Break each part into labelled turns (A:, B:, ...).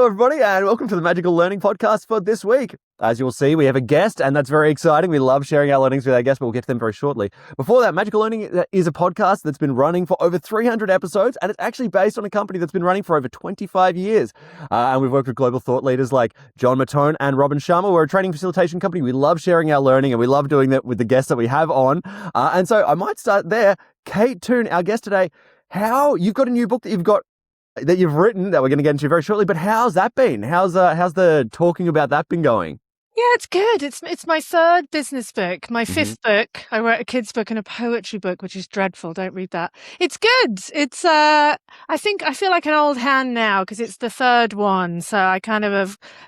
A: everybody, and welcome to the Magical Learning Podcast for this week. As you'll see, we have a guest, and that's very exciting. We love sharing our learnings with our guests, but we'll get to them very shortly. Before that, Magical Learning is a podcast that's been running for over 300 episodes, and it's actually based on a company that's been running for over 25 years. And we've worked with global thought leaders like John Mattone and Robin Sharma. We're a training facilitation company. We love sharing our learning, and we love doing that with the guests that we have on. And so I might start there. Kate Toon, our guest today. You've got a new book that you've written that we're going to get into very shortly, but how's that been? How's the talking about that been going?
B: Yeah, it's good. It's my third business book, my fifth book. I wrote a kid's book and a poetry book, which is dreadful. Don't read that. It's good. It's I feel like an old hand now because it's the third one. So I kind of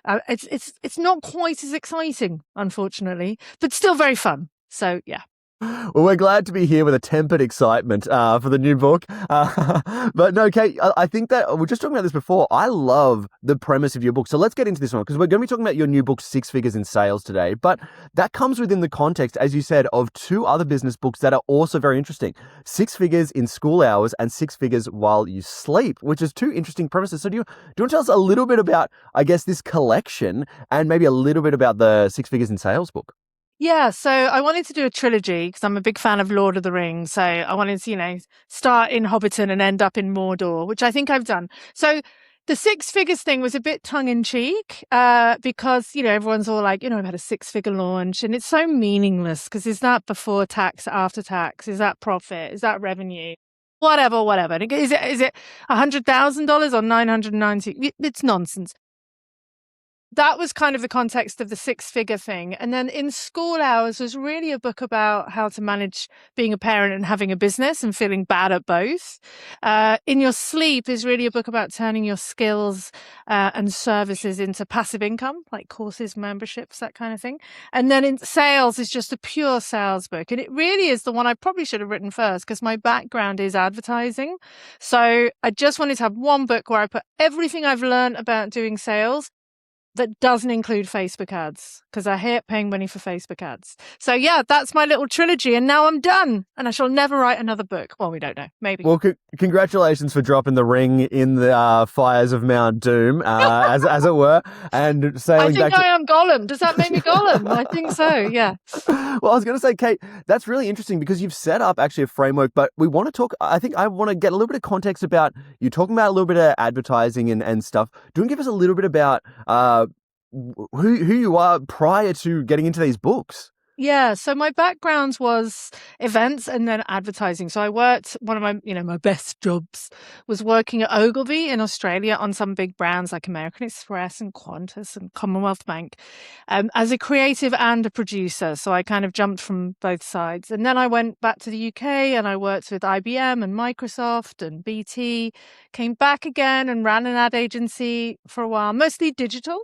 B: have it's not quite as exciting, unfortunately, but still very fun. So yeah.
A: Well, we're glad to be here with a tempered excitement for the new book. But no, Kate, I think that we were just talking about this before. I love the premise of your book. So let's get into this one because we're going to be talking about your new book, Six Figures in Sales, today. But that comes within the context, as you said, of two other business books that are also very interesting. Six Figures in School Hours and Six Figures While You Sleep, which is two interesting premises. So do you want to tell us a little bit about, I guess, this collection and maybe a little bit about the Six Figures in Sales book?
B: Yeah, so I wanted to do a trilogy because I'm a big fan of Lord of the Rings. So I wanted to, start in Hobbiton and end up in Mordor, which I think I've done. So the six figures thing was a bit tongue in cheek because, everyone's all like, I've had a six-figure launch and it's so meaningless because is that before tax, after tax? Is that profit? Is that revenue? Whatever. Is it $100,000 or 990? It's nonsense. That was kind of the context of the six-figure thing. And then In School Hours was really a book about how to manage being a parent and having a business and feeling bad at both. In Your Sleep is really a book about turning your skills and services into passive income, like courses, memberships, that kind of thing. And then In Sales is just a pure sales book. And it really is the one I probably should have written first because my background is advertising. So I just wanted to have one book where I put everything I've learned about doing sales that doesn't include Facebook ads because I hate paying money for Facebook ads. So yeah, that's my little trilogy and now I'm done and I shall never write another book. Well, we don't know. Maybe.
A: Well, congratulations for dropping the ring in the fires of Mount Doom, as it were, and sailing back
B: I am Gollum. Does that make me Gollum? I think so, yeah.
A: Well, I was going to say, Kate, that's really interesting because you've set up actually a framework, but we want to talk, I think I want to get a little bit of context about you talking about a little bit of advertising and stuff. Do you want to give us a little bit about who you are prior to getting into these books?
B: Yeah, so my background was events and then advertising. So I worked, one of my best jobs was working at Ogilvy in Australia on some big brands like American Express and Qantas and Commonwealth Bank as a creative and a producer. So I kind of jumped from both sides. And then I went back to the UK and I worked with IBM and Microsoft and BT, came back again and ran an ad agency for a while, mostly digital.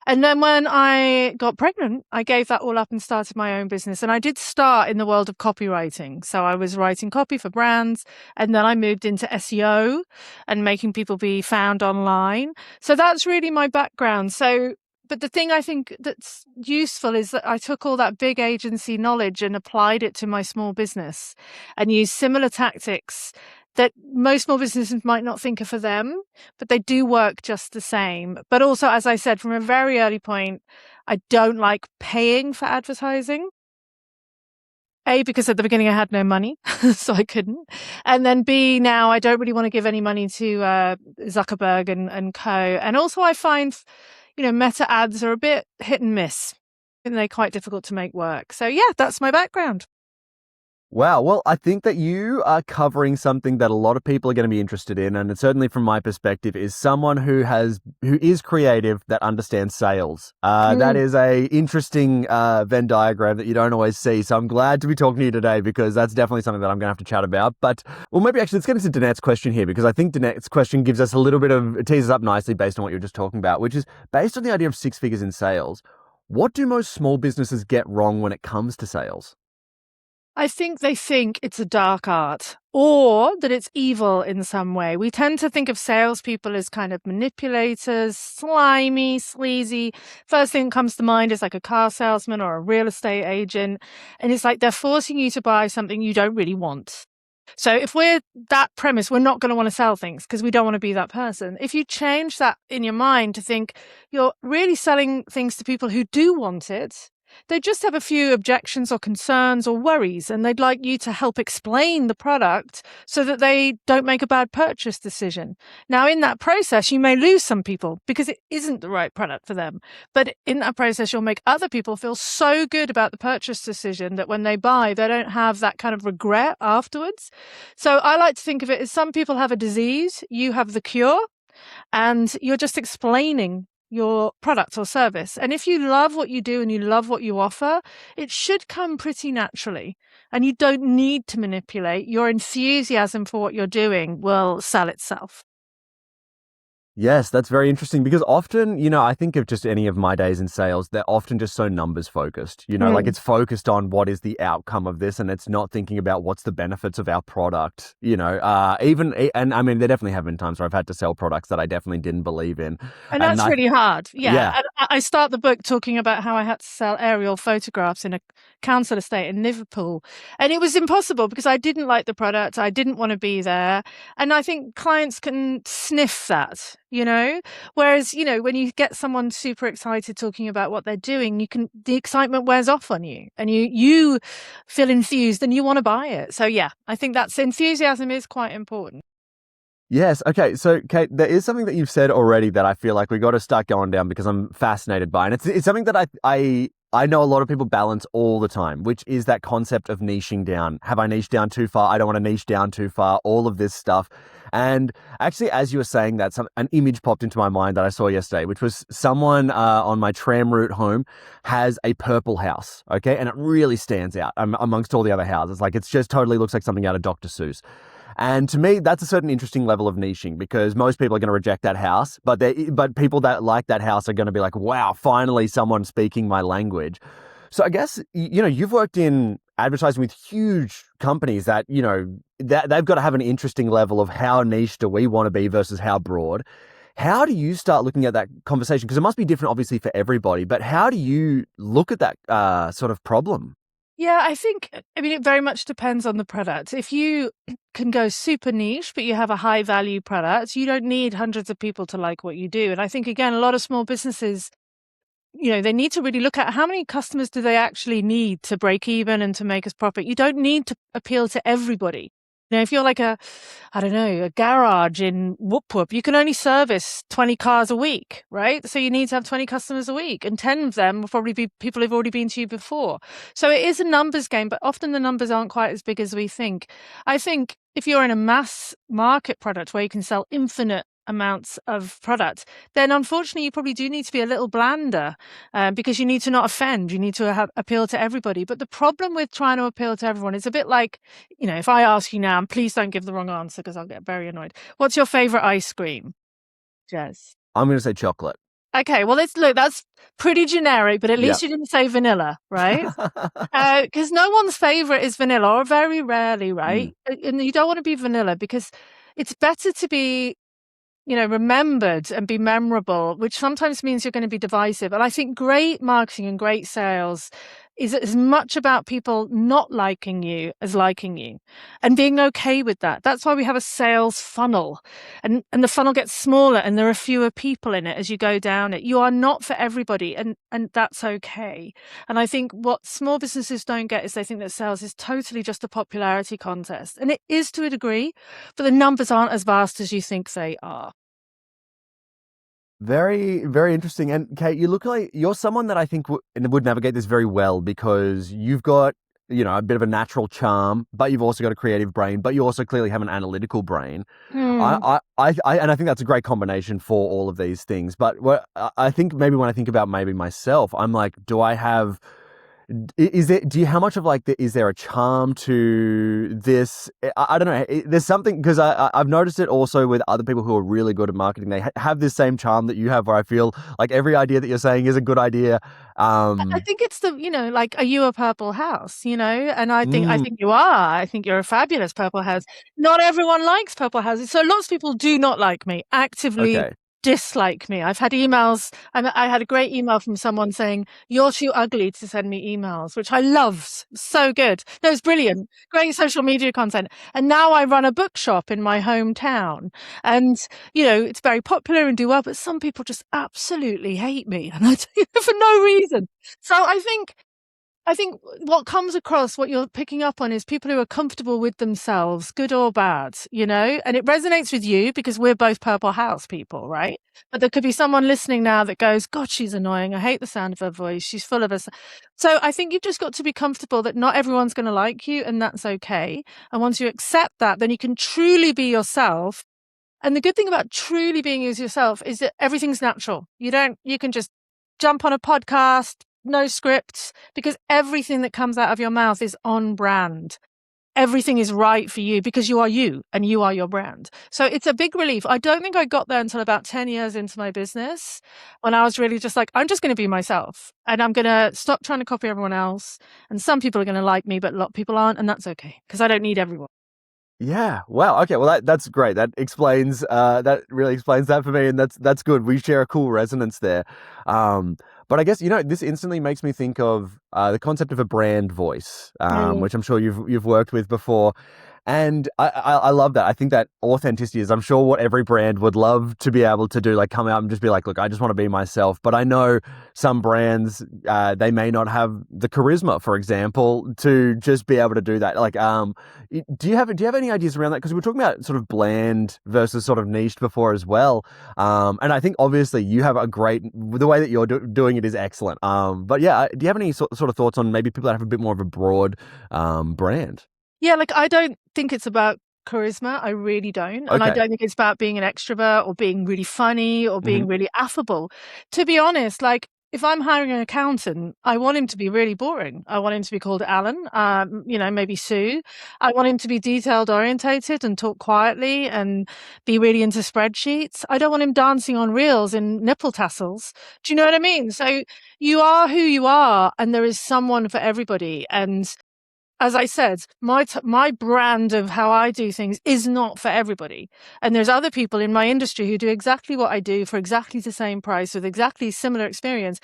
B: And then when I got pregnant, I gave that all up and started my own business. And I did start in the world of copywriting. So I was writing copy for brands. And then I moved into SEO and making people be found online. So that's really my background. But the thing I think that's useful is that I took all that big agency knowledge and applied it to my small business and used similar tactics that most small businesses might not think are for them, but they do work just the same. But also, as I said, from a very early point, I don't like paying for advertising. A, because at the beginning I had no money, so I couldn't. And then B, now I don't really want to give any money to Zuckerberg and co. And also I find, meta ads are a bit hit and miss. And they're quite difficult to make work. So yeah, that's my background.
A: Wow. Well, I think that you are covering something that a lot of people are going to be interested in. And certainly from my perspective is someone who is creative that understands sales. That is a interesting Venn diagram that you don't always see. So I'm glad to be talking to you today because that's definitely something that I'm going to have to chat about. But, well, maybe actually let's get into Danette's question here because I think Danette's question gives us a little bit of, it teases up nicely based on what you were just talking about, which is based on the idea of six figures in sales. What do most small businesses get wrong when it comes to sales?
B: I think they think it's a dark art or that it's evil in some way. We tend to think of salespeople as kind of manipulators, slimy, sleazy. First thing that comes to mind is like a car salesman or a real estate agent. And it's like they're forcing you to buy something you don't really want. So if we're that premise, we're not going to want to sell things because we don't want to be that person. If you change that in your mind to think you're really selling things to people who do want it, they just have a few objections or concerns or worries, and they'd like you to help explain the product so that they don't make a bad purchase decision. Now, in that process, you may lose some people because it isn't the right product for them. But in that process, you'll make other people feel so good about the purchase decision that when they buy, they don't have that kind of regret afterwards. So I like to think of it as some people have a disease, you have the cure, and you're just explaining your product or service. And if you love what you do and you love what you offer, it should come pretty naturally. And you don't need to manipulate. Your enthusiasm for what you're doing will sell itself.
A: Yes, that's very interesting because often, I think of just any of my days in sales, they're often just so numbers focused. Like it's focused on what is the outcome of this and it's not thinking about what's the benefits of our product, and I mean, there definitely have been times where I've had to sell products that I definitely didn't believe in.
B: And that's really hard. Yeah.
A: Yeah.
B: And I start the book talking about how I had to sell aerial photographs in a council estate in Liverpool. And it was impossible because I didn't like the product. I didn't want to be there. And I think clients can sniff that. Whereas, when you get someone super excited talking about what they're doing, the excitement wears off on you and you feel enthused and you want to buy it. So yeah, I think that's enthusiasm is quite important.
A: Yes. Okay. So, Kate, there is something that you've said already that I feel like we got to start going down because I'm fascinated by, and it's something that I know a lot of people balance all the time, which is that concept of niching down. Have I niched down too far? I don't want to niche down too far. All of this stuff. And actually, as you were saying that, an image popped into my mind that I saw yesterday, which was someone on my tram route home has a purple house. Okay, and it really stands out amongst all the other houses. Like it's just totally looks like something out of Dr. Seuss. And to me, that's a certain interesting level of niching because most people are going to reject that house, but people that like that house are going to be like, wow, finally someone speaking my language. So I guess, you've worked in advertising with huge companies that, that they've got to have an interesting level of how niche do we want to be versus how broad. How do you start looking at that conversation? Because it must be different, obviously, for everybody, but how do you look at that sort of problem?
B: Yeah, I mean, it very much depends on the product. If you can go super niche, but you have a high value product, you don't need hundreds of people to like what you do. And I think, again, a lot of small businesses, they need to really look at how many customers do they actually need to break even and to make us profit. You don't need to appeal to everybody. If you're like a garage in Whoop Whoop, you can only service 20 cars a week, right? So you need to have 20 customers a week, and 10 of them will probably be people who've already been to you before. So it is a numbers game, but often the numbers aren't quite as big as we think. I think if you're in a mass market product where you can sell infinite amounts of product, then unfortunately you probably do need to be a little blander because you need to not offend. You need to appeal to everybody. But the problem with trying to appeal to everyone is a bit like, if I ask you now, and please don't give the wrong answer because I'll get very annoyed. What's your favorite ice cream, Jez?
A: I'm going to say chocolate.
B: Okay, well, that's pretty generic, but at least you didn't say vanilla, right? Because no one's favorite is vanilla, or very rarely, right? And you don't want to be vanilla because it's better to be remembered and be memorable, which sometimes means you're going to be divisive. And I think great marketing and great sales is as much about people not liking you as liking you and being okay with that. That's why we have a sales funnel and the funnel gets smaller and there are fewer people in it as you go down it. You are not for everybody and that's okay. And I think what small businesses don't get is they think that sales is totally just a popularity contest. And it is to a degree, but the numbers aren't as vast as you think they are.
A: Very, very interesting. And Kate, you look like you're someone that I think would navigate this very well because you've got, a bit of a natural charm, but you've also got a creative brain, but you also clearly have an analytical brain. And I think that's a great combination for all of these things. But I think maybe when I think about maybe myself, I'm like, do I have how much of is there a charm to this? I don't know. There's something because I've noticed it also with other people who are really good at marketing. They have this same charm that you have where I feel like every idea that you're saying is a good idea.
B: I think it's are you a purple house, and I think you are. I think you're a fabulous purple house. Not everyone likes purple houses. So lots of people do not like me actively.
A: Okay.
B: dislike me. I've had emails. I had a great email from someone saying, "You're too ugly to send me emails," which I loved. So good. That was brilliant. Great social media content. And now I run a bookshop in my hometown. And, it's very popular and do well, but some people just absolutely hate me. And for no reason. So I think what comes across, what you're picking up on, is people who are comfortable with themselves, good or bad, and it resonates with you because we're both Purple House people, right? But there could be someone listening now that goes, God, she's annoying. I hate the sound of her voice. She's full of us. So I think you've just got to be comfortable that not everyone's going to like you, and that's okay. And once you accept that, then you can truly be yourself. And the good thing about truly being as yourself is that everything's natural. You can just jump on a podcast, no scripts, because everything that comes out of your mouth is on brand. Everything is right for you because you are you and you are your brand. So it's a big relief. I don't think I got there until about 10 years into my business, when I was really just like, I'm just going to be myself and I'm going to stop trying to copy everyone else. And some people are going to like me, but a lot of people aren't. And that's okay because I don't need everyone.
A: Yeah. Wow. Okay. Well, that's great. That explains. That really explains that for me, and that's good. We share a cool resonance there. But I guess this instantly makes me think of the concept of a brand voice, which I'm sure you've worked with before. And I love that. I think that authenticity is, I'm sure, what every brand would love to be able to do, like come out and just be like, look, I just want to be myself. But I know some brands, they may not have the charisma, for example, to just be able to do that. Like, do you have any ideas around that? Because we were talking about sort of bland versus sort of niched before as well. And I think obviously you have the way that you're doing it is excellent. But yeah, do you have any sort of thoughts on maybe people that have a bit more of a broad brand?
B: Yeah, like I don't think it's about charisma. I really don't. And I don't think it's about being an extrovert or being really funny or being really affable. To be honest, like if I'm hiring an accountant, I want him to be really boring. I want him to be called Alan, maybe Sue. I want him to be detailed orientated and talk quietly and be really into spreadsheets. I don't want him dancing on reels in nipple tassels. Do you know what I mean? So you are who you are, and there is someone for everybody. And as I said, my brand of how I do things is not for everybody. And there's other people in my industry who do exactly what I do for exactly the same price with exactly similar experience.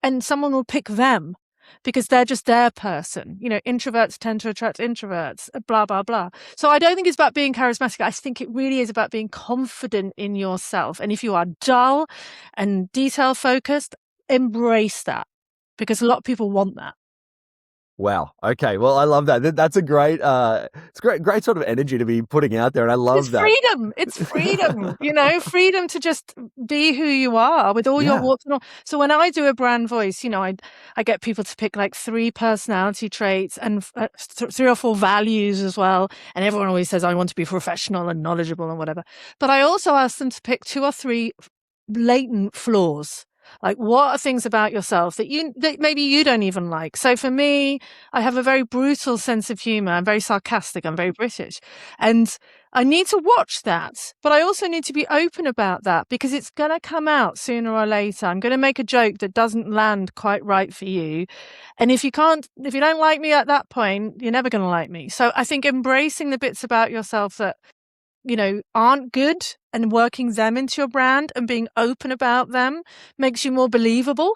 B: And someone will pick them because they're just their person. Introverts tend to attract introverts, blah, blah, blah. So I don't think it's about being charismatic. I think it really is about being confident in yourself. And if you are dull and detail focused, embrace that because a lot of people want that.
A: Wow. Okay. Well, I love that. That's a great, it's great sort of energy to be putting out there, and I love that.
B: Freedom. It's freedom. Freedom to just be who you are with all your warts and all. So when I do a brand voice, I get people to pick like 3 personality traits and 3 or 4 values as well. And everyone always says I want to be professional and knowledgeable and whatever. But I also ask them to pick 2 or 3 latent flaws. Like, what are things about yourself that maybe you don't even like? So for me, I have a very brutal sense of humor. I'm very sarcastic. I'm very British. And I need to watch that. But I also need to be open about that because it's going to come out sooner or later. I'm going to make a joke that doesn't land quite right for you. And if you don't like me at that point, you're never going to like me. So I think embracing the bits about yourself that aren't good and working them into your brand and being open about them makes you more believable,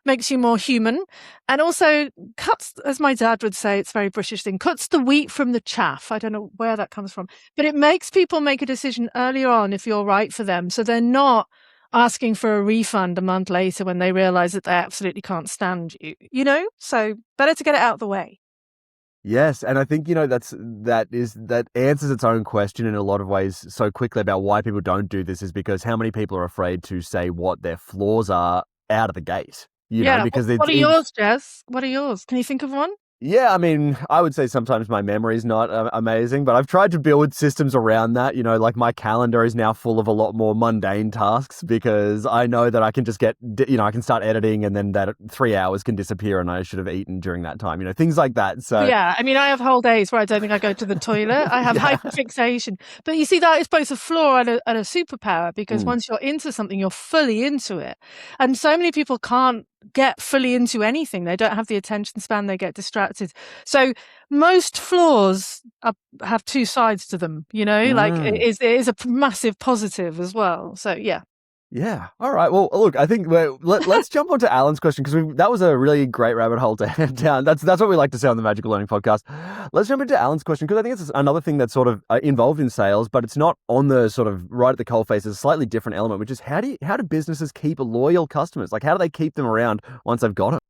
B: makes you more human, and also cuts, as my dad would say, it's a very British thing, cuts the wheat from the chaff. I don't know where that comes from, but it makes people make a decision earlier on if you're right for them. So they're not asking for a refund a month later when they realize that they absolutely can't stand you, So better to get it out of the way.
A: Yes, and I think that answers its own question in a lot of ways so quickly about why people don't do this, is because how many people are afraid to say what their flaws are out of the gate. Because
B: what are yours, Jess? What are yours? Can you think of one?
A: Yeah, I mean, I would say sometimes my memory is not amazing, but I've tried to build systems around that. Like my calendar is now full of a lot more mundane tasks because I know that I can just I can start editing and then that 3 hours can disappear and I should have eaten during that time, things like that. So
B: yeah, I mean, I have whole days where I don't think I go to the toilet. I have hyperfixation. But you see, that is both a flaw and a superpower because once you're into something, you're fully into it. And so many people can't get fully into anything. They don't have the attention span. They get distracted. So most flaws have 2 sides to them, like it is a massive positive as well. So yeah.
A: Yeah. All right. Well, look, I think let's jump on to Alan's question because that was a really great rabbit hole to head down. That's what we like to say on the Magical Learning podcast. Let's jump into Alan's question because I think it's another thing that's sort of involved in sales, but it's not on the sort of right at the coalface. It's a slightly different element, which is how do businesses keep loyal customers? Like, how do they keep them around once they've got them?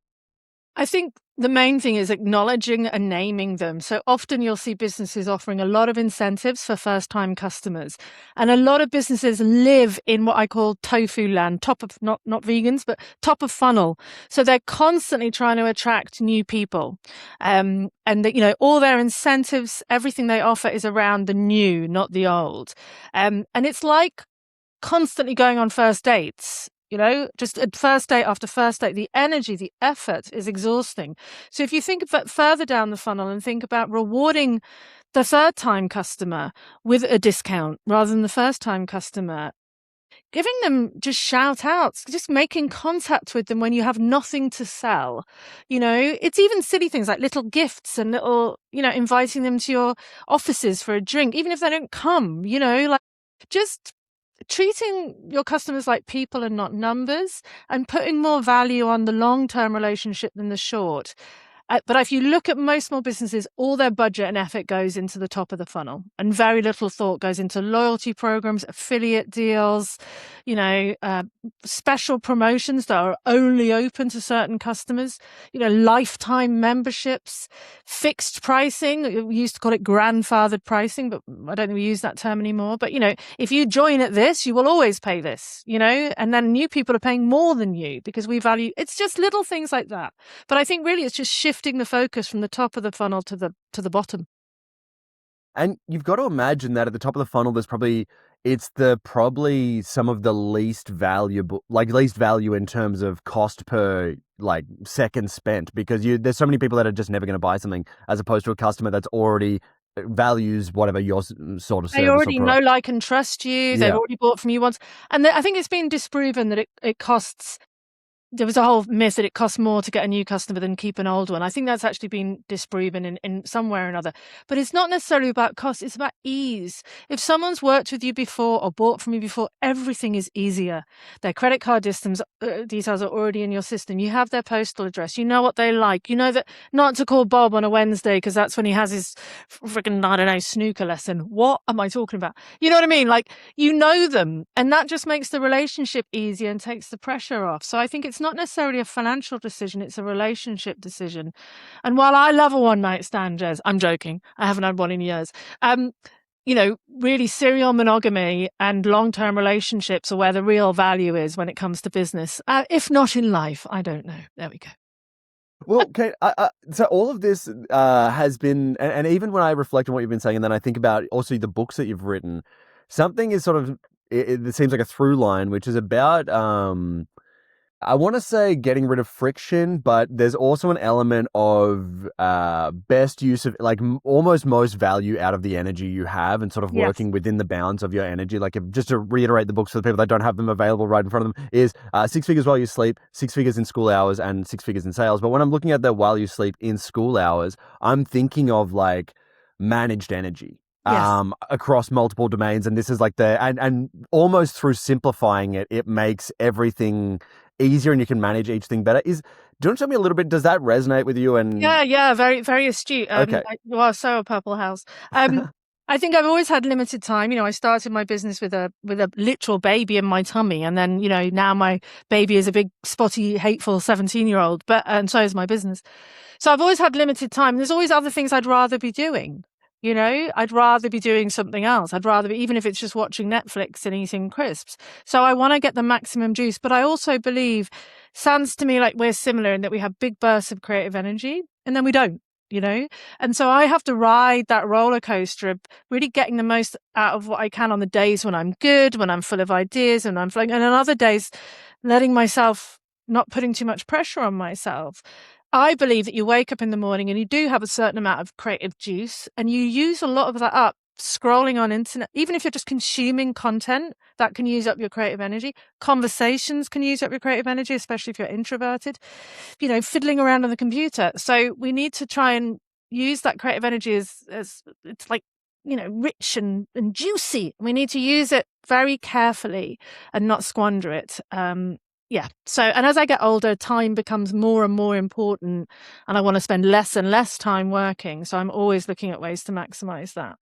B: I think the main thing is acknowledging and naming them. So often you'll see businesses offering a lot of incentives for first time customers. And a lot of businesses live in what I call tofu land, top of not vegans, but top of funnel. So they're constantly trying to attract new people. All their incentives, everything they offer is around the new, not the old. And it's like constantly going on first dates. Just at first date after first date, the energy, the effort is exhausting. So if you think about further down the funnel and think about rewarding the third time customer with a discount rather than the first time customer, giving them just shout outs, just making contact with them when you have nothing to sell. It's even silly things like little gifts and little, inviting them to your offices for a drink, even if they don't come, like just treating your customers like people and not numbers, and putting more value on the long-term relationship than the short. But if you look at most small businesses, all their budget and effort goes into the top of the funnel, and very little thought goes into loyalty programs, affiliate deals, special promotions that are only open to certain customers, lifetime memberships, fixed pricing. We used to call it grandfathered pricing, but I don't think we use that term anymore. But, if you join at this, you will always pay this, and then new people are paying more than you because we value, it's just little things like that. But I think really it's just shifting the focus from the top of the funnel to the bottom.
A: And you've got to imagine that at the top of the funnel, it's probably some of the least value in terms of cost per like second spent, because there's so many people that are just never going to buy something, as opposed to a customer that's already values whatever your sort of
B: They
A: service or
B: already know,
A: product.
B: like, and trust you. They've
A: Yeah.
B: already bought from you once. And I think it's been disproven that it costs. There was a whole myth that it costs more to get a new customer than keep an old one. I think that's actually been disproven in some way or another. But it's not necessarily about cost, it's about ease. If someone's worked with you before or bought from you before, everything is easier. Their credit card details are already in your system. You have their postal address. You know what they like. You know that not to call Bob on a Wednesday because that's when he has his freaking, I don't know, snooker lesson. What am I talking about? You know what I mean? Like, you know them, and that just makes the relationship easier and takes the pressure off. So I think it's not necessarily a financial decision, it's a relationship decision. And while I love a one night stand, Jez, I'm joking, I haven't had one in years. Really serial monogamy and long-term relationships are where the real value is when it comes to business. If not in life, I don't know. There we go.
A: Well, Kate, so all of this has been, and even when I reflect on what you've been saying, and then I think about also the books that you've written, something is sort of, it seems like a through line, which is about, I want to say getting rid of friction, but there's also an element of best use of almost most value out of the energy you have, and sort of
B: Yes.
A: working within the bounds of your energy. Like, just to reiterate the books for the people that don't have them available right in front of them, is Six Figures While You Sleep, Six Figures in School Hours, and Six Figures in Sales. But when I'm looking at the While You Sleep in School Hours, I'm thinking of like managed energy
B: Yes.
A: across multiple domains. And this is like and almost through simplifying it, it makes everything easier and you can manage each thing better. Do you want to tell me a little bit, does that resonate with you? And
B: Yeah, very, very astute.
A: okay.
B: So a purple house. I think I've always had limited time. I started my business with a literal baby in my tummy, and then now my baby is a big spotty, hateful 17-year-old. And so is my business. So I've always had limited time. There's always other things I'd rather be doing. I'd rather be doing something else. I'd rather be, even if it's just watching Netflix and eating crisps. So I want to get the maximum juice. But I also believe, sounds to me like we're similar in that we have big bursts of creative energy and then we don't. And so I have to ride that roller coaster of really getting the most out of what I can on the days when I'm good, when I'm full of ideas and I'm flowing, and on other days, letting myself, not putting too much pressure on myself. I believe that you wake up in the morning and you do have a certain amount of creative juice, and you use a lot of that up scrolling on internet. Even if you're just consuming content, that can use up your creative energy. Conversations can use up your creative energy, especially if you're introverted, fiddling around on the computer. So we need to try and use that creative energy as it's like rich and juicy. We need to use it very carefully and not squander it. Yeah. So, and as I get older, time becomes more and more important, and I want to spend less and less time working. So I'm always looking at ways to maximize that.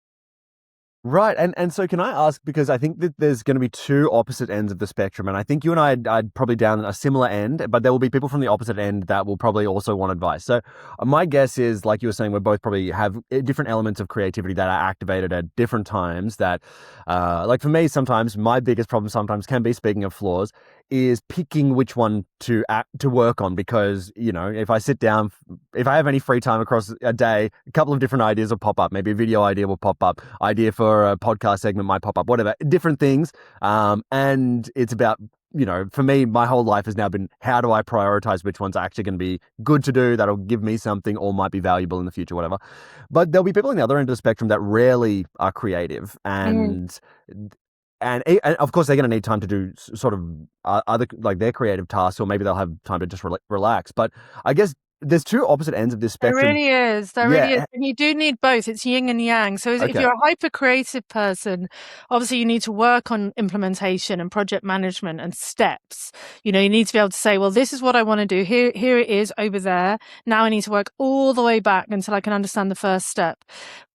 A: Right. And so can I ask, because I think that there's going to be two opposite ends of the spectrum, and I think you and I'd probably down a similar end, but there will be people from the opposite end that will probably also want advice. So my guess is, like you were saying, we both probably have different elements of creativity that are activated at different times that, like for me, sometimes my biggest problem sometimes can be, speaking of flaws, is picking which one to work on, because if I sit down, if I have any free time across a day, a couple of different ideas will pop up. Maybe a video idea will pop up, idea for a podcast segment might pop up, whatever, different things. And it's about, for me, my whole life has now been, how do I prioritize which ones are actually going to be good to do, that'll give me something or might be valuable in the future, whatever. But there'll be people on the other end of the spectrum that rarely are creative, and of course, they're going to need time to do sort of other, like, their creative tasks, or maybe they'll have time to just relax. But I guess there's two opposite ends of this
B: There
A: spectrum.
B: really is. There really is. And you do need both. It's yin and yang. So if
A: Okay.
B: you're a hyper creative person, obviously you need to work on implementation and project management and steps. You need to be able to say, well, this is what I want to do. Here it is over there. Now I need to work all the way back until I can understand the first step.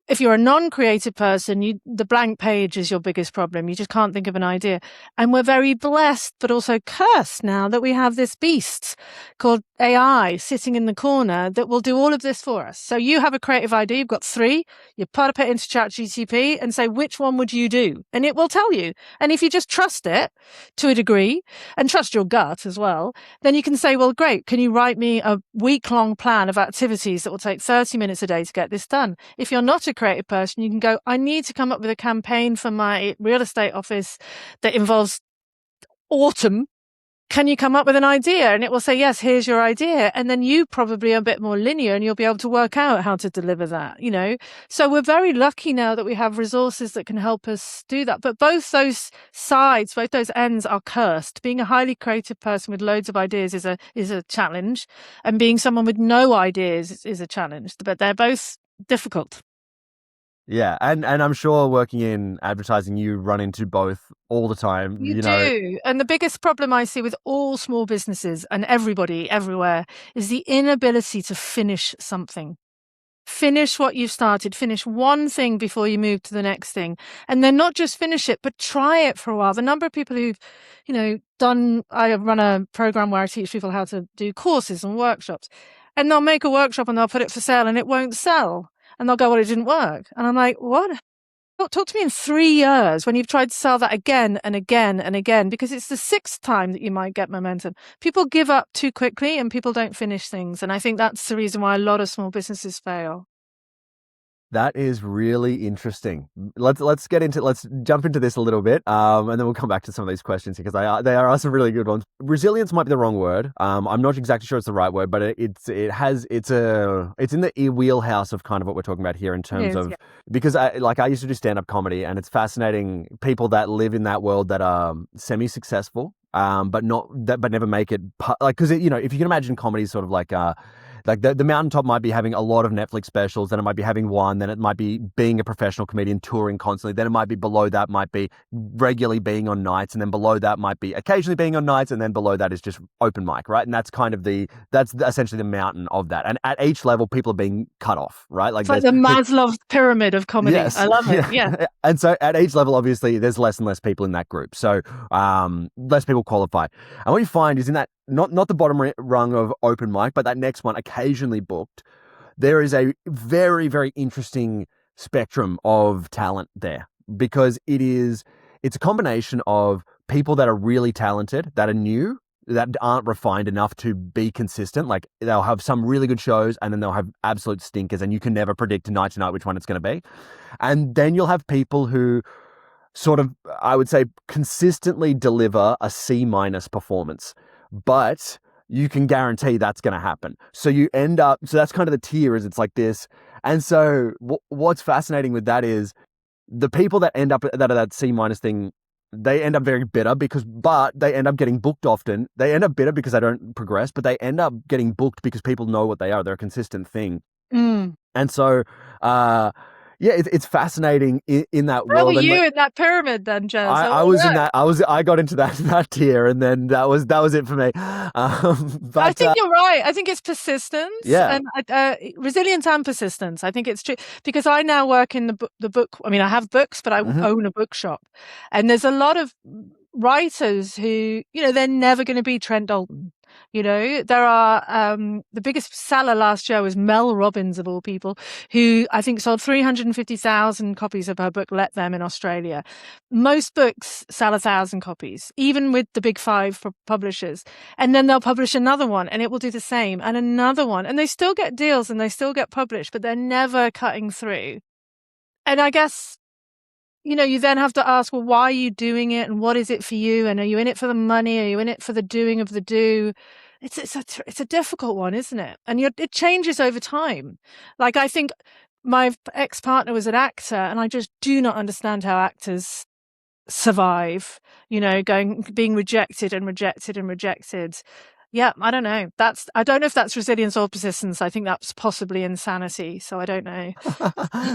B: If you're a non-creative person, the blank page is your biggest problem. You just can't think of an idea. And we're very blessed, but also cursed now that we have this beast called AI sitting in the corner that will do all of this for us. So you have a creative idea, you've got 3, you put it into ChatGPT and say, which one would you do? And it will tell you. And if you just trust it to a degree and trust your gut as well, then you can say, well, great, can you write me a week-long plan of activities that will take 30 minutes a day to get this done? If you're not a creative person, you can go, I need to come up with a campaign for my real estate office that involves autumn. Can you come up with an idea? And it will say, yes, here's your idea. And then you probably are a bit more linear and you'll be able to work out how to deliver that, So we're very lucky now that we have resources that can help us do that. But both those sides, both those ends are cursed. Being a highly creative person with loads of ideas is a challenge. And being someone with no ideas is a challenge. But they're both difficult.
A: Yeah, and I'm sure working in advertising, you run into both all the time.
B: You do. And the biggest problem I see with all small businesses and everybody everywhere is the inability to finish something. Finish what you've started. Finish one thing before you move to the next thing. And then not just finish it, but try it for a while. The number of people who've, I run a program where I teach people how to do courses and workshops. And they'll make a workshop and they'll put it for sale and it won't sell. And they'll go, well, it didn't work. And I'm like, what? Talk to me in 3 years when you've tried to sell that again and again and again, because it's the 6th time that you might get momentum. People give up too quickly and people don't finish things. And I think that's the reason why a lot of small businesses fail.
A: That is really interesting. Let's jump into this a little bit, and then we'll come back to some of these questions, because they are some really good ones. Resilience might be the wrong word. I'm not exactly sure it's the right word, but it's in the wheelhouse of kind of what we're talking about here in terms of, yeah. Because I used to do stand-up comedy, and it's fascinating people that live in that world that are semi-successful, but never make it, because if you can imagine comedy is sort of like the mountaintop might be having a lot of Netflix specials, then it might be having one, then it might be being a professional comedian touring constantly, then it might be below that might be regularly being on nights, and then below that might be occasionally being on nights, and then below that is just open mic, right? And that's that's essentially the mountain of that. And at each level, people are being cut off, right?
B: It's like the Maslow's pyramid of comedy. Yes, I love it. Yeah.
A: And so at each level, obviously, there's less and less people in that group. So less people qualify. And what you find is in that, not the bottom rung of open mic, but that next one, occasionally booked, there is a very, very interesting spectrum of talent there, because it's a combination of people that are really talented, that are new, that aren't refined enough to be consistent. Like, they'll have some really good shows and then they'll have absolute stinkers, and you can never predict night to night which one it's going to be. And then you'll have people who sort of, I would say, consistently deliver a C- performance, but you can guarantee that's going to happen. So that's kind of the tier, is it's like this. And so what's fascinating with that is the people that end up that are that C- thing, they end up very bitter but they end up getting booked often. They end up bitter because they don't progress, but they end up getting booked because people know what they are. They're a consistent thing. And so, yeah, it's fascinating in that
B: Where were
A: world. And
B: you
A: like,
B: in that pyramid then, Jez?
A: I was in that. I got into that tier, and then that was it for me.
B: I
A: But
B: think you're right. I think it's persistence
A: yeah.
B: and resilience and persistence. I think it's true because I now work in the book. I mean, I have books, but I
A: Hmm.
B: own a bookshop, and there's a lot of writers who, they're never going to be Trent Dalton. There are the biggest seller last year was Mel Robbins of all people, who I think sold 350,000 copies of her book Let Them in Australia. Most books sell 1,000 copies, even with the big five publishers. And then they'll publish another one and it will do the same and another one. And they still get deals and they still get published, but they're never cutting through. And I guess, you then have to ask, well, why are you doing it? And what is it for you? And are you in it for the money? Are you in it for the doing of the do? It's a difficult one, isn't it? And it changes over time. Like, I think my ex-partner was an actor and I just do not understand how actors survive, being rejected and rejected and rejected. Yeah, I don't know. I don't know if that's resilience or persistence. I think that's possibly insanity. So I don't know.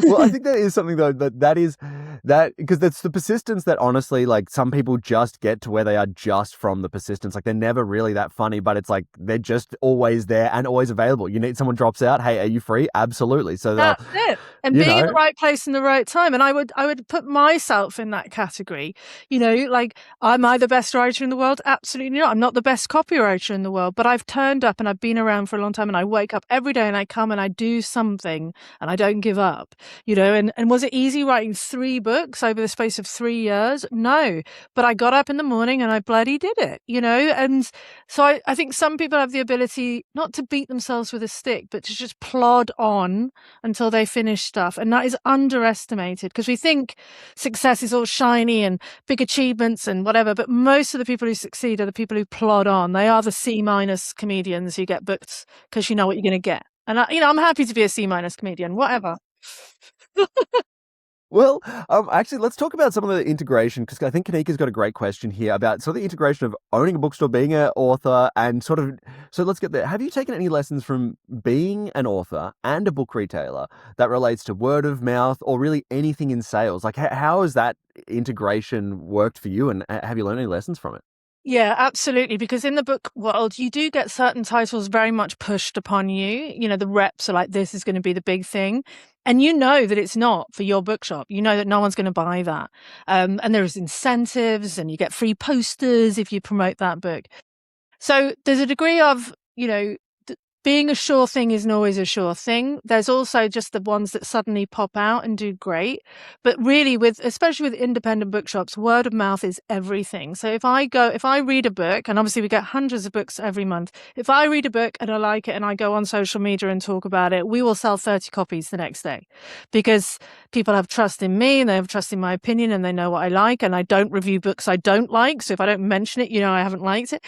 A: Well, I think that is something though that is that because that's the persistence that honestly, like some people just get to where they are just from the persistence. Like they're never really that funny, but it's like they're just always there and always available. You need someone drops out. Hey, are you free? Absolutely. So they'll,
B: That's it. And
A: you
B: being in
A: know,
B: the right place in the right time. And I would put myself in that category. Like, am I the best writer in the world? Absolutely not. I'm not the best copywriter in the world, but I've turned up and I've been around for a long time and I wake up every day and I come and I do something and I don't give up, and was it easy writing 3 books over the space of 3 years? No, but I got up in the morning and I bloody did it, and so I think some people have the ability not to beat themselves with a stick, but to just plod on until they finish stuff. And that is underestimated because we think success is all shiny and big achievements and whatever. But most of the people who succeed are the people who plod on. They are the C- comedians who get booked because you know what you're going to get. And I'm happy to be a C- comedian, whatever.
A: well, actually, let's talk about some of the integration because I think Kanika's got a great question here about sort of the integration of owning a bookstore, being an author, and sort of. So let's get there. Have you taken any lessons from being an author and a book retailer that relates to word of mouth or really anything in sales? Like, how has that integration worked for you, and have you learned any lessons from it?
B: Yeah, absolutely. Because in the book world, you do get certain titles very much pushed upon you. The reps are like, this is going to be the big thing. And you know that it's not for your bookshop. You know that no one's going to buy that. And there's incentives and you get free posters if you promote that book. So there's a degree of, being a sure thing isn't always a sure thing. There's also just the ones that suddenly pop out and do great. But really especially with independent bookshops, word of mouth is everything. So if I read a book, and obviously we get hundreds of books every month. If I read a book and I like it and I go on social media and talk about it, we will sell 30 copies the next day because people have trust in me and they have trust in my opinion and they know what I like. And I don't review books I don't like. So if I don't mention it, I haven't liked it.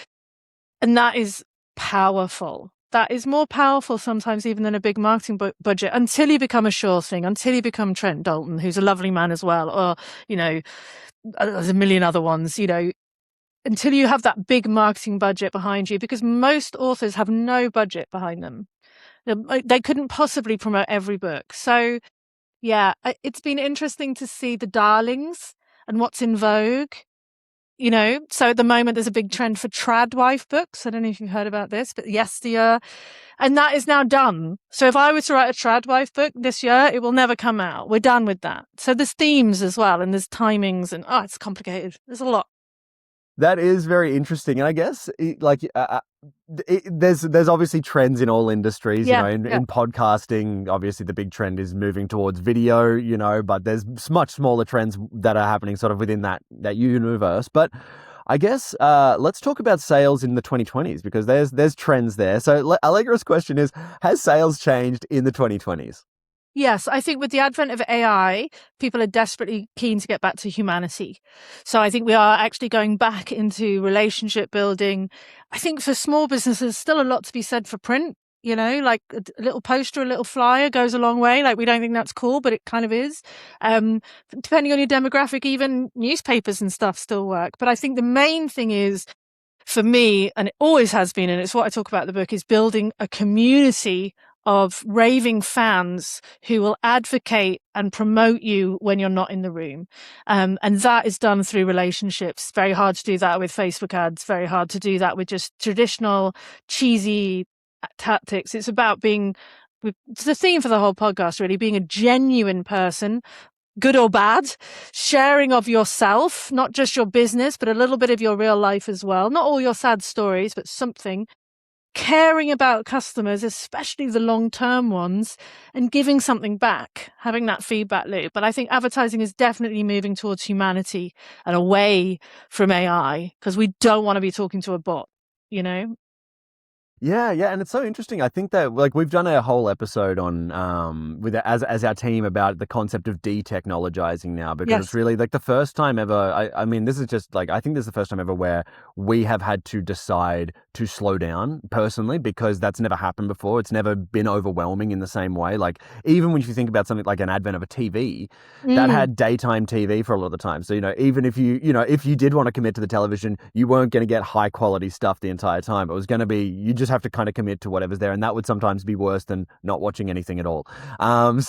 B: And that is powerful. That is more powerful sometimes even than a big marketing budget until you become a sure thing, until you become Trent Dalton, who's a lovely man as well, or, there's a million other ones, until you have that big marketing budget behind you, because most authors have no budget behind them. They couldn't possibly promote every book. So, yeah, it's been interesting to see the darlings and what's in vogue. So at the moment there's a big trend for tradwife books. I don't know if you've heard about this, but yesteryear, and that is now done. So if I were to write a tradwife book this year, it will never come out. We're done with that. So there's themes as well, and there's timings, and it's complicated. There's a lot.
A: That is very interesting, and I guess there's obviously trends in all industries.
B: Yeah,
A: In podcasting, obviously the big trend is moving towards video. But there's much smaller trends that are happening sort of within that universe. But I guess let's talk about sales in the 2020s because there's trends there. So Allegra's question is: has sales changed in the 2020s?
B: Yes, I think with the advent of AI, people are desperately keen to get back to humanity. So I think we are actually going back into relationship building. I think for small businesses, still a lot to be said for print. Like a little poster, a little flyer goes a long way. Like we don't think that's cool, but it kind of is. Depending on your demographic, even newspapers and stuff still work. But I think the main thing is, for me, and it always has been, and it's what I talk about in the book, is building a community of raving fans who will advocate and promote you when you're not in the room. And that is done through relationships. Very hard to do that with Facebook ads, very hard to do that with just traditional cheesy tactics. It's about being, it's the theme for the whole podcast, really, being a genuine person, good or bad, sharing of yourself, not just your business, but a little bit of your real life as well. Not all your sad stories, but something. Caring about customers, especially the long-term ones, and giving something back, having that feedback loop. But I think advertising is definitely moving towards humanity and away from AI, because we don't want to be talking to a bot, you know?
A: Yeah, and it's so interesting. I think that like we've done a whole episode on with as our team about the concept of detechnologizing now, because it's
B: Yes.
A: really like the first time ever. I mean, this is just like I think this is the first time ever where we have had to decide to slow down personally, because that's never happened before. It's never been overwhelming in the same way. Like even when you think about something like an advent of a TV that had daytime TV for a lot of the time. So, even if if you did want to commit to the television, you weren't going to get high quality stuff the entire time. It was going to be, you just have to kind of commit to whatever's there. And that would sometimes be worse than not watching anything at all. But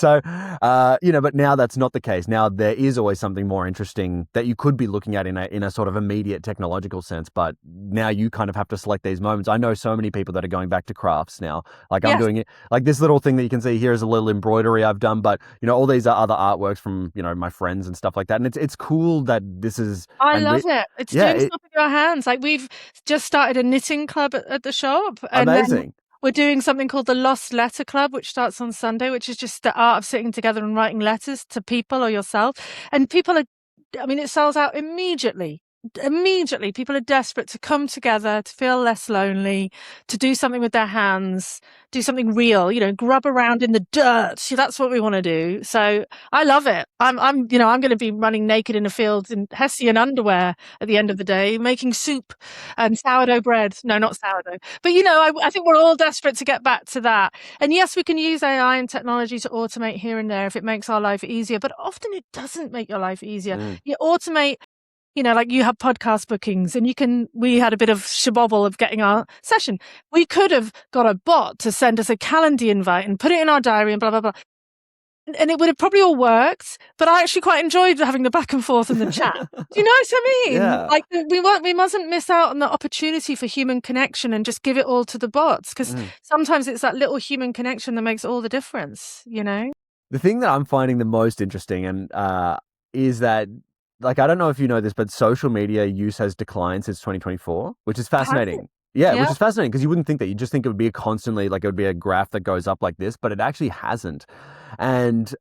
A: now that's not the case. Now there is always something more interesting that you could be looking at in a sort of immediate technological sense. But now you kind of have to select these moments. I know so many people that are going back to crafts now. Like I'm doing it, like this little thing that you can see here is a little embroidery I've done, but all these are other artworks from, my friends and stuff like that. And it's cool that this is,
B: I love it. It's doing stuff with your hands. Like we've just started a knitting club at the shop. And
A: amazing.
B: Then we're doing something called the Lost Letter Club, which starts on Sunday, which is just the art of sitting together and writing letters to people or yourself. And it sells out immediately. Immediately, people are desperate to come together, to feel less lonely, to do something with their hands, do something real, grub around in the dirt. See, that's what we want to do. So I love it. I'm going to be running naked in a field in Hessian underwear at the end of the day, making soup and sourdough bread. No, not sourdough. But I think we're all desperate to get back to that. And yes, we can use AI and technology to automate here and there if it makes our life easier, but often it doesn't make your life easier. You automate, like you have podcast bookings and we had a bit of shabobble of getting our session. We could have got a bot to send us a calendar invite and put it in our diary and blah, blah, blah. And it would have probably all worked, but I actually quite enjoyed having the back and forth and the chat. Do you know what I mean?
A: Yeah.
B: Like we mustn't miss out on the opportunity for human connection and just give it all to the bots, because sometimes it's that little human connection that makes all the difference,
A: The thing that I'm finding the most interesting and is that, like, I don't know if you know this, but social media use has declined since 2024, which is fascinating. Yeah, which is fascinating because you wouldn't think that. You just think it would be it would be a graph that goes up like this, but it actually hasn't. And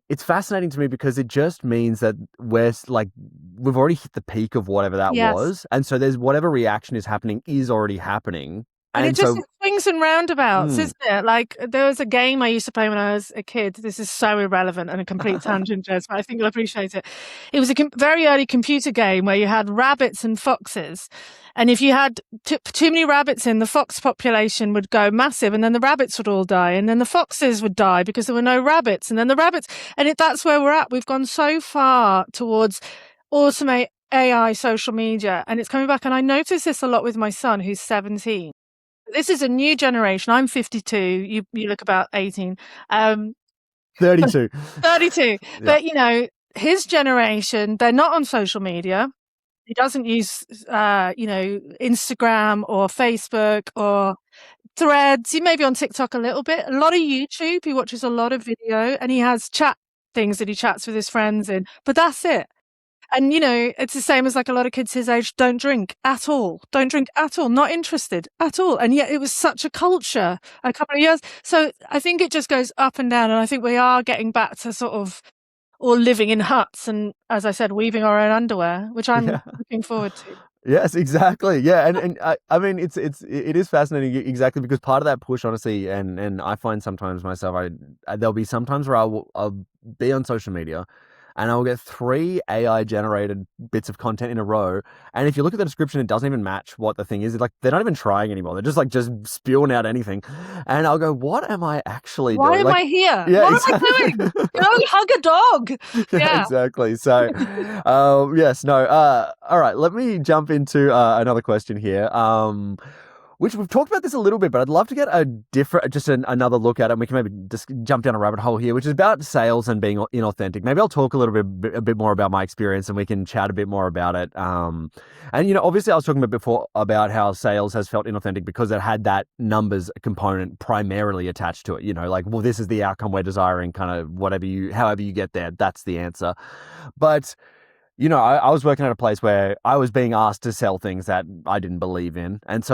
A: it's fascinating to me because it just means that we've already hit the peak of whatever that was. And so there's whatever reaction is happening is already happening.
B: And it swings and roundabouts, isn't it? Like there was a game I used to play when I was a kid. This is so irrelevant and a complete tangent, Jez, but I think you'll appreciate it. It was a very early computer game where you had rabbits and foxes. And if you had too many rabbits in, the fox population would go massive, and then the rabbits would all die, and then the foxes would die because there were no rabbits, and then the rabbits. And that's where we're at. We've gone so far towards automate AI, social media, and it's coming back. And I notice this a lot with my son, who's 17. This is a new generation. I'm 52. You look about 18.
A: 32.
B: 32. Yeah. But, his generation, they're not on social media. He doesn't use, Instagram or Facebook or Threads. He may be on TikTok a little bit. A lot of YouTube. He watches a lot of video, and he has chat things that he chats with his friends in. But that's it. And, it's the same as like a lot of kids his age don't drink at all. Don't drink at all. Not interested at all. And yet it was such a culture a couple of years. So I think it just goes up and down. And I think we are getting back to sort of all living in huts and, as I said, weaving our own underwear, which I'm looking forward to.
A: Yes, exactly. Yeah, and I mean it is fascinating exactly because part of that push, honestly, and I find sometimes myself, there'll be sometimes where I'll be on social media and I'll get 3 AI generated bits of content in a row. And if you look at the description, it doesn't even match what the thing is. It's like they're not even trying anymore. They're just spewing out anything. And I'll go, what am I actually doing?
B: Why am I here?
A: Yeah,
B: what
A: exactly.
B: am I doing? Go hug a dog. Yeah.
A: Exactly. So, yes, no. All right. Let me jump into another question here. which we've talked about this a little bit, but I'd love to get a different, another look at it. And we can maybe just jump down a rabbit hole here, which is about sales and being inauthentic. Maybe I'll talk a bit more about my experience, and we can chat a bit more about it. And obviously, I was talking about before about how sales has felt inauthentic because it had that numbers component primarily attached to it. Like, well, this is the outcome we're desiring, kind of however you get there, that's the answer. But I was working at a place where I was being asked to sell things that I didn't believe in. And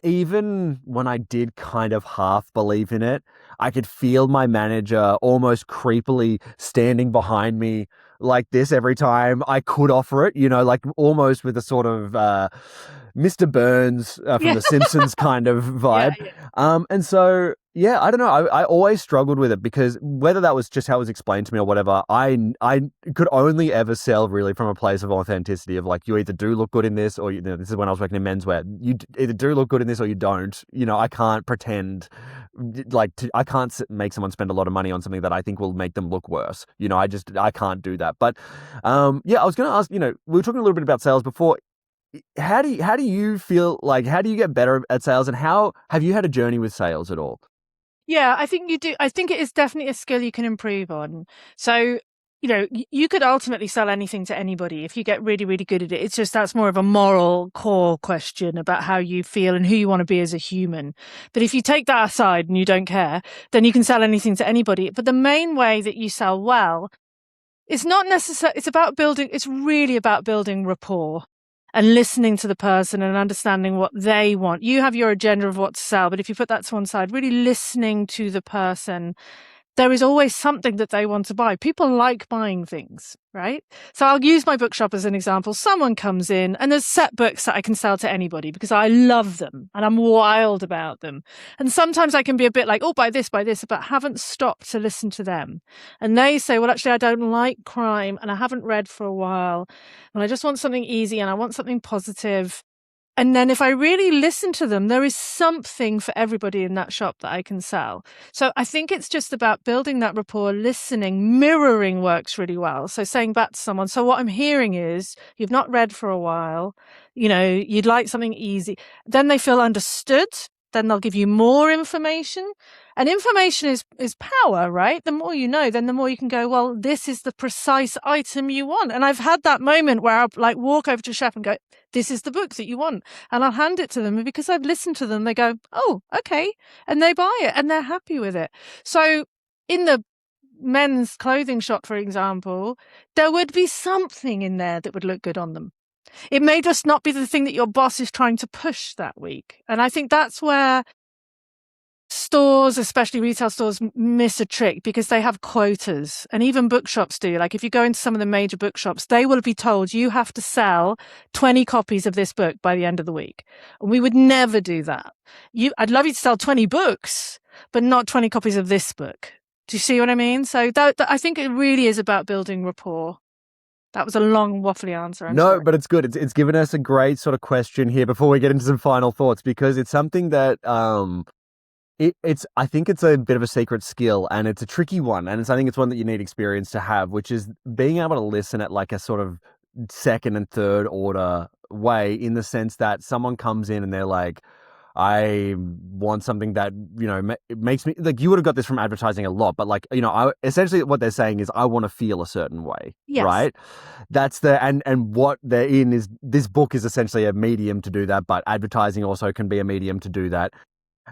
A: even when I did kind of half believe in it, I could feel my manager almost creepily standing behind me like this every time I could offer it, like almost with a sort of Mr. Burns from
B: Yeah.
A: The Simpsons kind of vibe. And so, yeah, I don't know. I always struggled with it because whether that was just how it was explained to me or whatever, I could only ever sell really from a place of authenticity of like, you either do look good in this or, this is when I was working in menswear. You either do look good in this or you don't. I can't pretend I can't make someone spend a lot of money on something that I think will make them look worse. I can't do that. But yeah, I was going to ask, we were talking a little bit about sales before. How do you feel like, how do you get better at sales, and how have you had a journey with sales at all?
B: Yeah, I think you do. I think it is definitely a skill you can improve on. So, you could ultimately sell anything to anybody if you get really, really good at it. It's just that's more of a moral core question about how you feel and who you want to be as a human. But if you take that aside and you don't care, then you can sell anything to anybody. But the main way that you sell well, it's not necessarily, it's really about building rapport and listening to the person and understanding what they want. You have your agenda of what to sell, but if you put that to one side, really listening to the person, there is always something that they want to buy. People like buying things, right? So I'll use my bookshop as an example. Someone comes in and there's set books that I can sell to anybody because I love them and I'm wild about them. And sometimes I can be a bit like, oh, buy this, but haven't stopped to listen to them. And they say, well, actually, I don't like crime and I haven't read for a while and I just want something easy and I want something positive. And then if I really listen to them, there is something for everybody in that shop that I can sell. So I think it's just about building that rapport, listening, mirroring works really well. So saying back to someone, so what I'm hearing is you've not read for a while, you'd like something easy. Then they feel understood. Then they'll give you more information. And information is power, right? The more you know, then the more you can go, well, this is the precise item you want. And I've had that moment where I'll like walk over to a chef and go, this is the book that you want. And I'll hand it to them. And because I've listened to them, they go, oh, okay. And they buy it and they're happy with it. So in the men's clothing shop, for example, there would be something in there that would look good on them. It may just not be the thing that your boss is trying to push that week. And I think that's where stores, especially retail stores, miss a trick because they have quotas, and even bookshops do. Like if you go into some of the major bookshops, they will be told you have to sell 20 copies of this book by the end of the week. And we would never do that. I'd love you to sell 20 books, but not 20 copies of this book. Do you see what I mean? So that I think it really is about building rapport. That was a long, waffly answer. I'm sorry.
A: But it's good. It's given us a great sort of question here before we get into some final thoughts, because it's something that I think it's a bit of a secret skill, and it's a tricky one, and I think it's one that you need experience to have, which is being able to listen at like a sort of second and third order way, in the sense that someone comes in and they're like, I want something that, it makes me, like, you would have got this from advertising a lot, but like, essentially what they're saying is, I want to feel a certain way,
B: Yes.
A: right? That's and what they're in is, this book is essentially a medium to do that, but advertising also can be a medium to do that.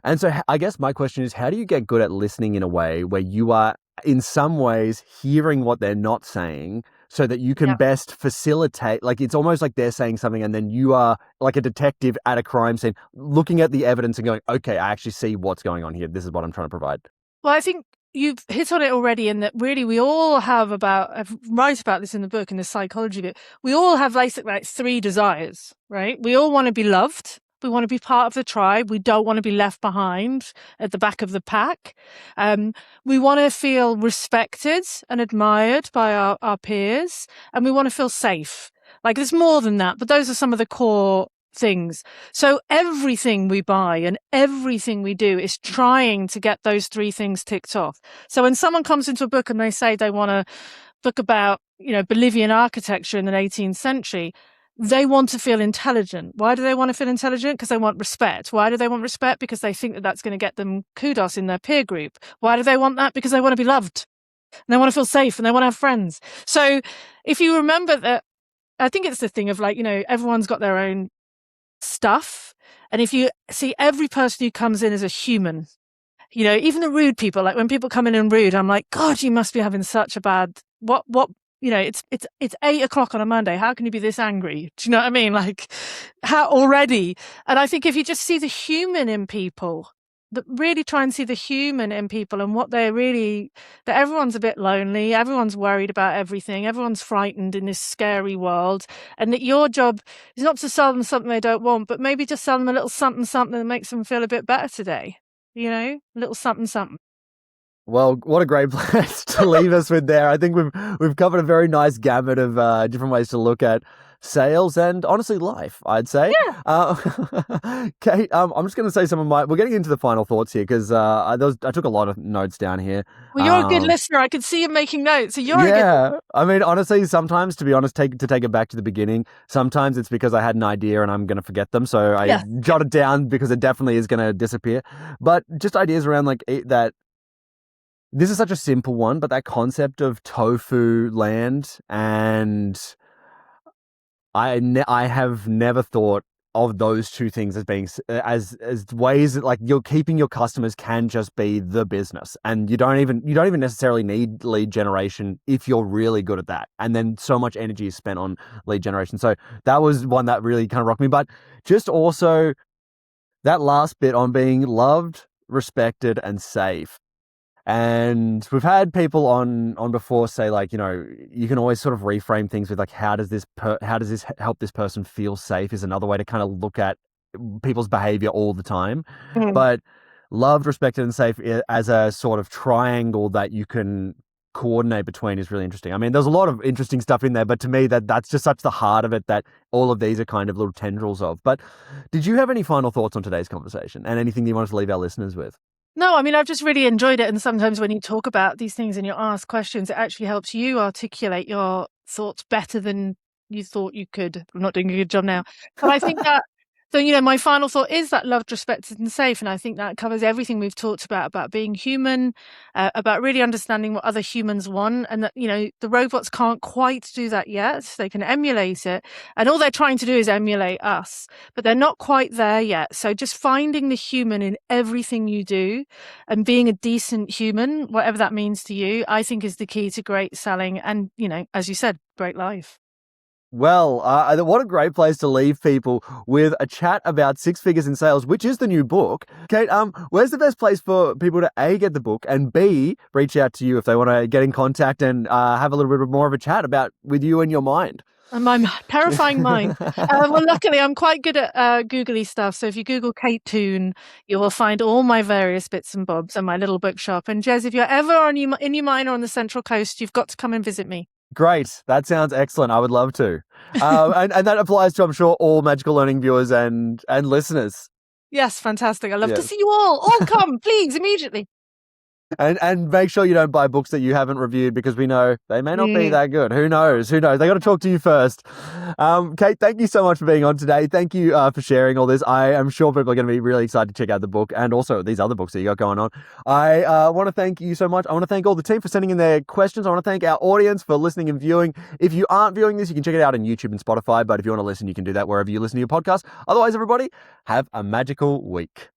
A: And so I guess my question is, how do you get good at listening in a way where you are in some ways hearing what they're not saying, so that you can best facilitate, like it's almost like they're saying something and then you are like a detective at a crime scene looking at the evidence and going, okay, I actually see what's going on here. This is what I'm trying to provide.
B: Well, I think you've hit on it already, in that really we all have I write about this in the book, in the psychology bit. We all have like three desires, right? We all want to be loved. We want to be part of the tribe. We don't want to be left behind at the back of the pack. We want to feel respected and admired by our peers, and we want to feel safe. Like there's more than that, but those are some of the core things. So everything we buy and everything we do is trying to get those three things ticked off. So when someone comes into a book and they say they want a book about, Bolivian architecture in the 18th century, they want to feel intelligent. Why do they want to feel intelligent? Because they want respect. Why do they want respect? Because they think that that's going to get them kudos in their peer group. Why do they want that? Because they want to be loved. And they want to feel safe and they want to have friends. So if you remember that, I think it's the thing of like, everyone's got their own stuff. And if you see every person who comes in as a human, even the rude people, like when people come in and rude, I'm like, God, you must be having such a bad, it's 8:00 on a Monday. How can you be this angry? Do you know what I mean? Like, how already? And I think if you just see the human in people, really try and see the human in people and what they're really, that everyone's a bit lonely, everyone's worried about everything, everyone's frightened in this scary world, and that your job is not to sell them something they don't want, but maybe just sell them a little something that makes them feel a bit better today. A little something.
A: Well, what a great place to leave us with there. I think we've covered a very nice gamut of different ways to look at sales and honestly life, I'd say.
B: Yeah.
A: Kate, I'm just going to say we're getting into the final thoughts here because I took a lot of notes down here.
B: Well, you're a good listener. I could see you making notes. So you're a good listener.
A: I mean, honestly, sometimes, to be honest, take it back to the beginning. Sometimes it's because I had an idea and I'm going to forget them. So I jot it down because it definitely is going to disappear. But just ideas around like that. This is such a simple one, but that concept of tofu land, and I have never thought of those two things as being as ways that like you're keeping your customers can just be the business, and you don't even necessarily need lead generation if you're really good at that, and then so much energy is spent on lead generation. So that was one that really kind of rocked me, but just also that last bit on being loved, respected, and safe. And we've had people on before say like, you can always sort of reframe things with like, how does this help this person feel safe is another way to kind of look at people's behavior all the time. But loved, respected, and safe as a sort of triangle that you can coordinate between is really interesting. I mean, there's a lot of interesting stuff in there, but to me that's just such the heart of it that all of these are kind of little tendrils of. But did you have any final thoughts on today's conversation and anything you want to leave our listeners with?
B: No, I mean, I've just really enjoyed it. And sometimes when you talk about these things and you ask questions, it actually helps you articulate your thoughts better than you thought you could. I'm not doing a good job now. But I think that, so, my final thought is that loved, respected, and safe. And I think that covers everything we've talked about being human, about really understanding what other humans want. And that, the robots can't quite do that yet. They can emulate it. And all they're trying to do is emulate us, but they're not quite there yet. So just finding the human in everything you do and being a decent human, whatever that means to you, I think is the key to great selling. And, as you said, great life.
A: Well, what a great place to leave people with a chat about Six Figures in Sales, which is the new book. Kate, where's the best place for people to A, get the book, and B, reach out to you if they want to get in contact and have a little bit more of a chat with you and your mind?
B: And my terrifying mind. Well, luckily, I'm quite good at googly stuff. So if you Google Kate Toon, you will find all my various bits and bobs and my little bookshop. And Jez, if you're ever in Umina or on the Central Coast, you've got to come and visit me.
A: Great. That sounds excellent. I would love to. And that applies to, I'm sure, all Magical Learning viewers and listeners.
B: Yes, fantastic. I'd love to see you all. All come, please, immediately.
A: And make sure you don't buy books that you haven't reviewed because we know they may not be that good. Who knows? They got to talk to you first. Kate, thank you so much for being on today. Thank you for sharing all this. I am sure people are going to be really excited to check out the book and also these other books that you got going on. I want to thank you so much. I want to thank all the team for sending in their questions. I want to thank our audience for listening and viewing. If you aren't viewing this, you can check it out on YouTube and Spotify. But if you want to listen, you can do that wherever you listen to your podcast. Otherwise, everybody, have a magical week.